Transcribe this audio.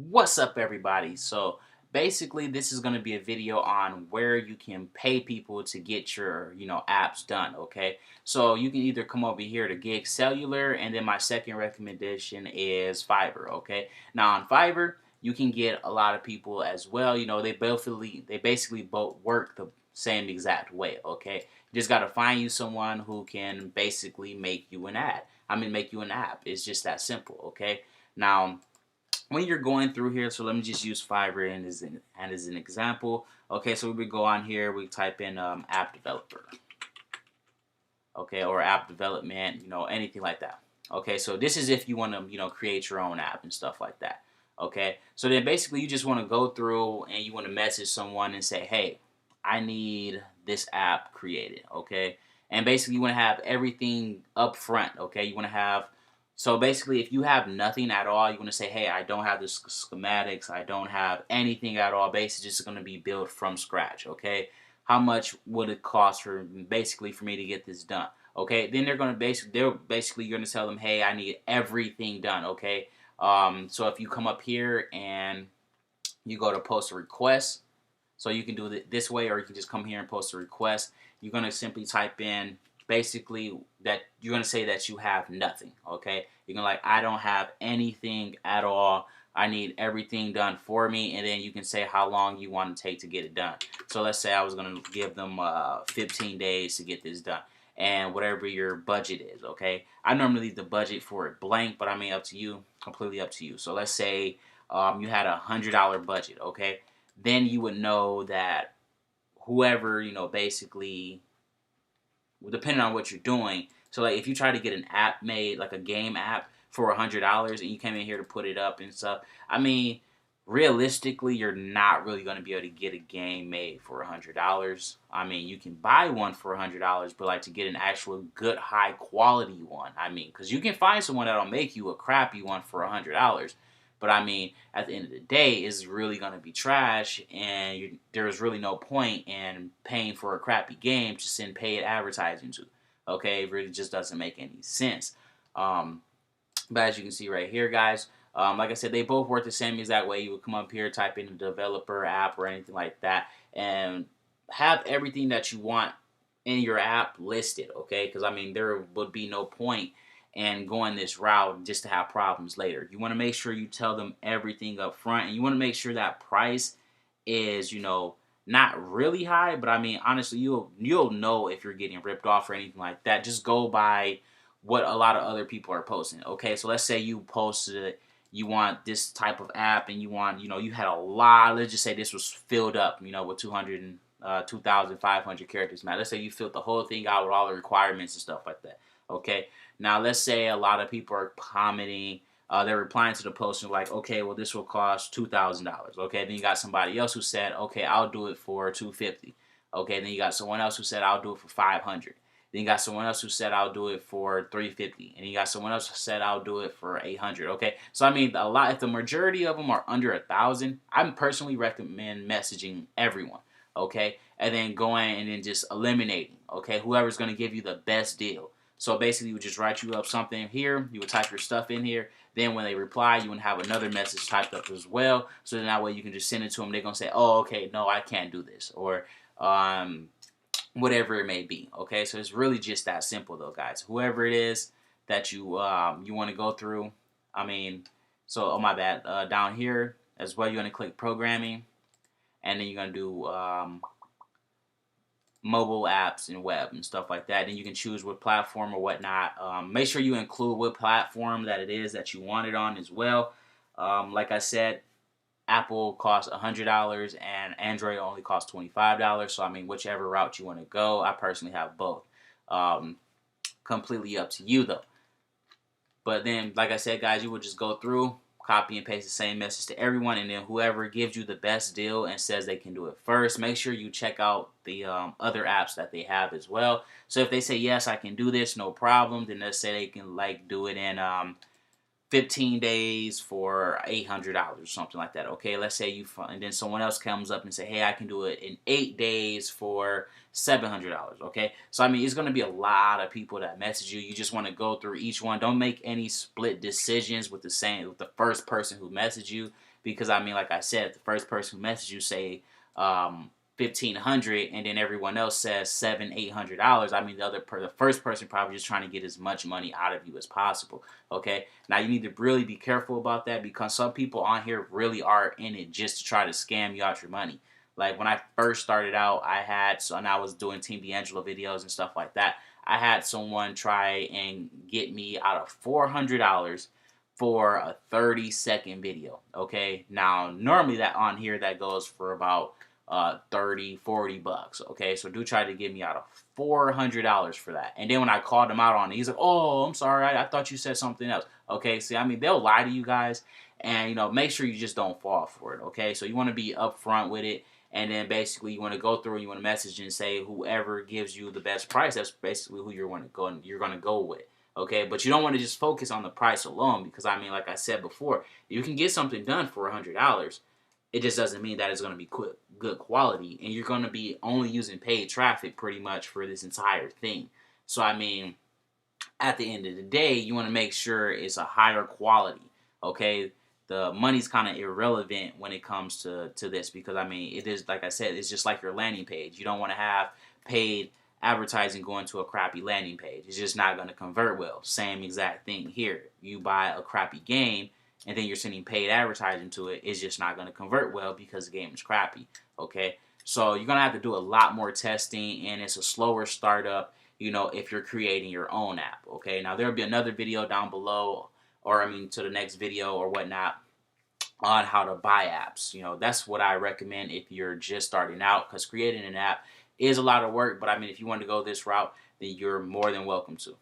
What's up, everybody? So basically, this is going to be a video on where you can pay people to get your, apps done. Okay, so you can either come over here to Gig Cellular, and then my second recommendation is Fiverr. Okay, now on Fiverr, you can get a lot of people as well. They basically both work the same exact way. Okay, you just got to find you someone who can basically make you an ad. Make you an app. It's just that simple. Okay, now when you're going through here, so let me just use Fiverr as an example. Okay, so we go on here, we type in app developer, okay, or app development, anything like that. Okay, so this is if you want to, create your own app and stuff like that. Okay, so then basically you just want to go through and you want to message someone and say, hey, I need this app created. Okay, and basically you want to have everything up front. Okay, you want to have so basically, if you have nothing at all, you want to say, hey, I don't have the schematics, I don't have anything at all. Basically, just going to be built from scratch, okay? How much would it cost for me to get this done? Okay, then they're basically going to tell them, hey, I need everything done, okay? So if you come up here and you go to post a request, so you can do it this way, or you can just come here and post a request. You're going to simply type in basically that you're going to say that you have nothing, okay? You're going to I don't have anything at all. I need everything done for me, and then you can say how long you want to take to get it done. So let's say I was going to give them 15 days to get this done, and whatever your budget is, okay? I normally leave the budget for it blank, but up to you, completely up to you. So let's say you had $100 budget, okay? Then you would know that whoever, basically, depending on what you're doing. So if you try to get an app made, like a game app for $100, and you came in here to put it up and stuff, realistically, you're not really going to be able to get a game made for $100. You can buy one for $100, but to get an actual good high quality one, because you can find someone that'll make you a crappy one for $100. But at the end of the day, it's really going to be trash, and there's really no point in paying for a crappy game to send paid advertising to. Okay, it really just doesn't make any sense. But as you can see right here, guys, like I said, they both work the same exact way. You would come up here, type in a developer app or anything like that, and have everything that you want in your app listed. Okay, because there would be no point and going this route just to have problems later. You want to make sure you tell them everything up front, and you want to make sure that price is, not really high, but honestly, you'll know if you're getting ripped off or anything like that. Just go by what a lot of other people are posting. Okay, so let's say you posted you want this type of app, and you want, you had a lot. Let's just say this was filled up, with 2,500 characters. Man, let's say you filled the whole thing out with all the requirements and stuff like that. Okay, now let's say a lot of people are commenting. They're replying to the post and okay, well, this will cost $2,000. Okay, then you got somebody else who said, okay, I'll do it for $250. Okay, then you got someone else who said, I'll do it for $500. Then you got someone else who said, I'll do it for $350. And you got someone else who said, I'll do it for $800. Okay, so a lot. If the majority of them are under $1,000, I personally recommend messaging everyone. Okay, and then going and then just eliminating. Okay, whoever's going to give you the best deal. So basically, you would just write you up something here. You would type your stuff in here. Then when they reply, you would have another message typed up as well. So then that way you can just send it to them. They're going to say, oh, okay, no, I can't do this. Or whatever it may be. Okay, so it's really just that simple, though, guys. Whoever it is that you want to go through. So, oh, my bad. Down here as well, you're going to click programming. And then you're going to do mobile apps and web and stuff like that. Then you can choose what platform or whatnot. Make sure you include what platform that it is that you want it on as well. Like I said, Apple costs $100 and Android only costs $25. So whichever route you want to go. I personally have both. Completely up to you though. But then, like I said, guys, you would just go through, copy and paste the same message to everyone, and then whoever gives you the best deal and says they can do it first, make sure you check out the other apps that they have as well. So if they say, yes, I can do this, no problem, then let's say they can do it in 15 days for $800 or something like that. Okay, let's say and then someone else comes up and say, hey, I can do it in 8 days for $700. Okay, so it's going to be a lot of people that message you. You just want to go through each one. Don't make any split decisions with the first person who messaged you. because I mean, like I said, if the first person who messaged you say 1,500, and then everyone else says $700-800, I mean, the first person probably just trying to get as much money out of you as possible. Okay, now you need to really be careful about that, because some people on here really are in it just to try to scam you out your money. Like when I first started out, and I was doing Team D'Angelo videos and stuff like that. I had someone try and get me out of $400 for a 30-second video. Okay, now normally that on here that goes for about 30-40 bucks. Okay, so do try to get me out of $400 for that. And then when I called him out on it, he's like, "Oh, I'm sorry, I thought you said something else." Okay, see, I mean, they'll lie to you guys, and make sure you just don't fall for it. Okay, so you want to be upfront with it. And then basically you want to go through and you want to message and say whoever gives you the best price, that's basically who you're going to go with. Okay, but you don't want to just focus on the price alone, because I mean, like I said before, you can get something done for $100. It just doesn't mean that it's going to be good quality, and you're going to be only using paid traffic pretty much for this entire thing. So I mean, at the end of the day, you want to make sure it's a higher quality. Okay, the money's kind of irrelevant when it comes to this, because I mean, it is, like I said, it's just like your landing page. You don't want to have paid advertising going to a crappy landing page. It's just not going to convert well. Same exact thing here. You buy a crappy game and then you're sending paid advertising to it. It's just not going to convert well because the game is crappy. Okay, so you're going to have to do a lot more testing, and it's a slower startup, if you're creating your own app. Okay, now there'll be another video down below, or I mean to the next video or whatnot, on how to buy apps. That's what I recommend if you're just starting out, because creating an app is a lot of work. But I mean, if you want to go this route, then you're more than welcome to.